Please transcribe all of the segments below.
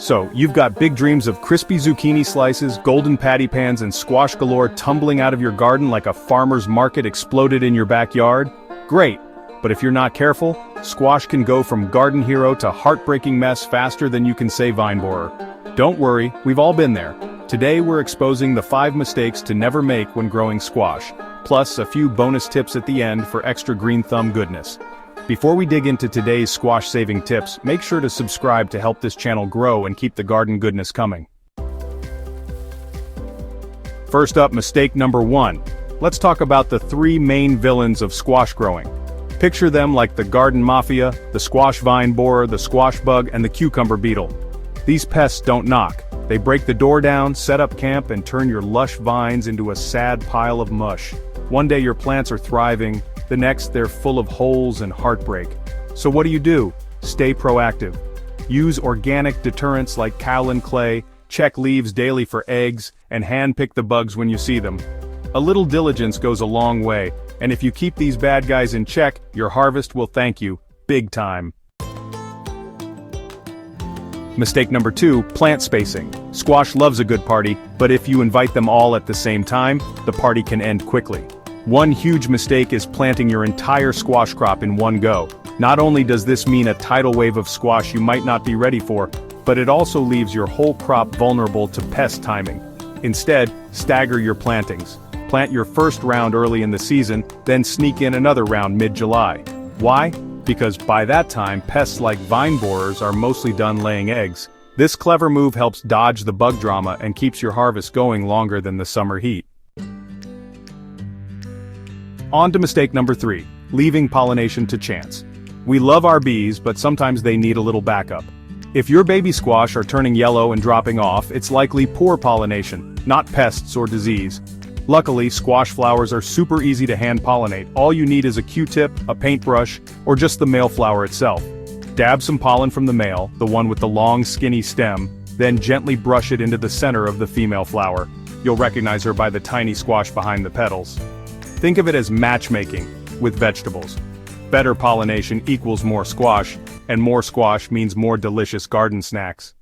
So, you've got big dreams of crispy zucchini slices, golden patty pans, and squash galore tumbling out of your garden like a farmer's market exploded in your backyard? Great! But if you're not careful, squash can go from garden hero to heartbreaking mess faster than you can say vine borer. Don't worry, we've all been there. Today we're exposing the 5 mistakes to never make when growing squash, plus a few bonus tips at the end for extra green thumb goodness. Before we dig into today's squash-saving tips, make sure to subscribe to help this channel grow and keep the garden goodness coming. First up, mistake number 1. Let's talk about the 3 main villains of squash growing. Picture them like the garden mafia, the squash vine borer, the squash bug, and the cucumber beetle. These pests don't knock. They break the door down, set up camp, and turn your lush vines into a sad pile of mush. One day your plants are thriving, the next they're full of holes and heartbreak. So what do? Stay proactive. Use organic deterrents like kaolin clay, check leaves daily for eggs, and hand-pick the bugs when you see them. A little diligence goes a long way, and if you keep these bad guys in check, your harvest will thank you, big time. Mistake number 2, plant spacing. Squash loves a good party, but if you invite them all at the same time, the party can end quickly. One huge mistake is planting your entire squash crop in one go. Not only does this mean a tidal wave of squash you might not be ready for, but it also leaves your whole crop vulnerable to pest timing. Instead, stagger your plantings. Plant your first round early in the season, then sneak in another round mid-July. Why? Because by that time pests like vine borers are mostly done laying eggs. This clever move helps dodge the bug drama and keeps your harvest going longer than the summer heat. On to mistake number 3, leaving pollination to chance. We love our bees, but sometimes they need a little backup. If your baby squash are turning yellow and dropping off, it's likely poor pollination, not pests or disease. Luckily, squash flowers are super easy to hand pollinate. All you need is a Q-tip, a paintbrush, or just the male flower itself. Dab some pollen from the male, the one with the long skinny stem, then gently brush it into the center of the female flower. You'll recognize her by the tiny squash behind the petals. Think of it as matchmaking with vegetables. Better pollination equals more squash, and more squash means more delicious garden snacks.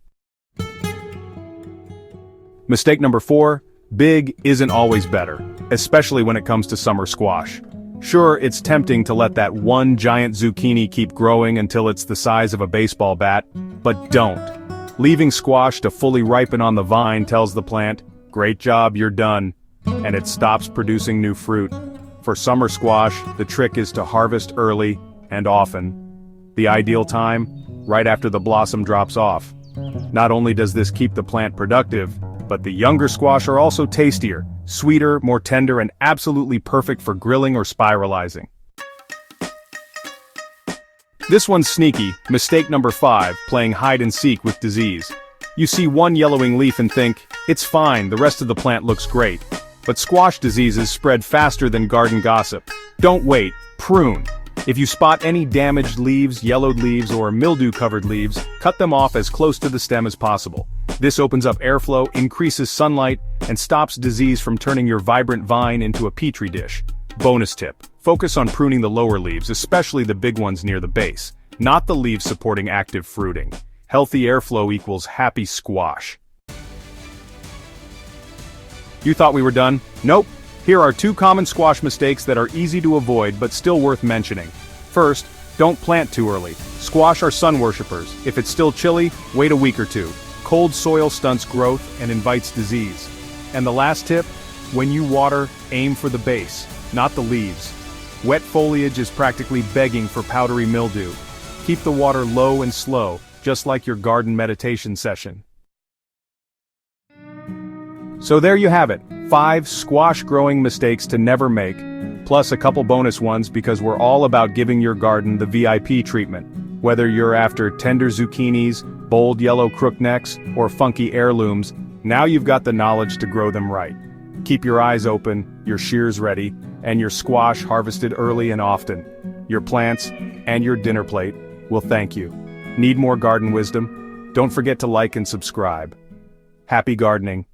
Mistake number 4, big isn't always better, especially when it comes to summer squash. Sure, it's tempting to let that one giant zucchini keep growing until it's the size of a baseball bat, but don't. Leaving squash to fully ripen on the vine tells the plant, "Great job, you're done," and it stops producing new fruit. For summer squash, the trick is to harvest early and often. The ideal time? Right after the blossom drops off. Not only does this keep the plant productive, but the younger squash are also tastier, sweeter, more tender, and absolutely perfect for grilling or spiralizing. This one's sneaky, mistake number 5, playing hide and seek with disease. You see one yellowing leaf and think, it's fine, the rest of the plant looks great. But squash diseases spread faster than garden gossip. Don't wait, prune. If you spot any damaged leaves, yellowed leaves, or mildew-covered leaves, cut them off as close to the stem as possible. This opens up airflow, increases sunlight, and stops disease from turning your vibrant vine into a petri dish. Bonus tip: focus on pruning the lower leaves, especially the big ones near the base, not the leaves supporting active fruiting. Healthy airflow equals happy squash. You thought we were done? Nope. Here are 2 common squash mistakes that are easy to avoid but still worth mentioning. First, don't plant too early. Squash are sun worshippers. If it's still chilly, wait a week or 2. Cold soil stunts growth and invites disease. And the last tip, when you water, aim for the base, not the leaves. Wet foliage is practically begging for powdery mildew. Keep the water low and slow, just like your garden meditation session. So there you have it, 5 squash growing mistakes to never make, plus a couple bonus ones because we're all about giving your garden the VIP treatment. Whether you're after tender zucchinis, bold yellow crooknecks, or funky heirlooms, now you've got the knowledge to grow them right. Keep your eyes open, your shears ready, and your squash harvested early and often. Your plants, and your dinner plate, will thank you. Need more garden wisdom? Don't forget to like and subscribe. Happy gardening.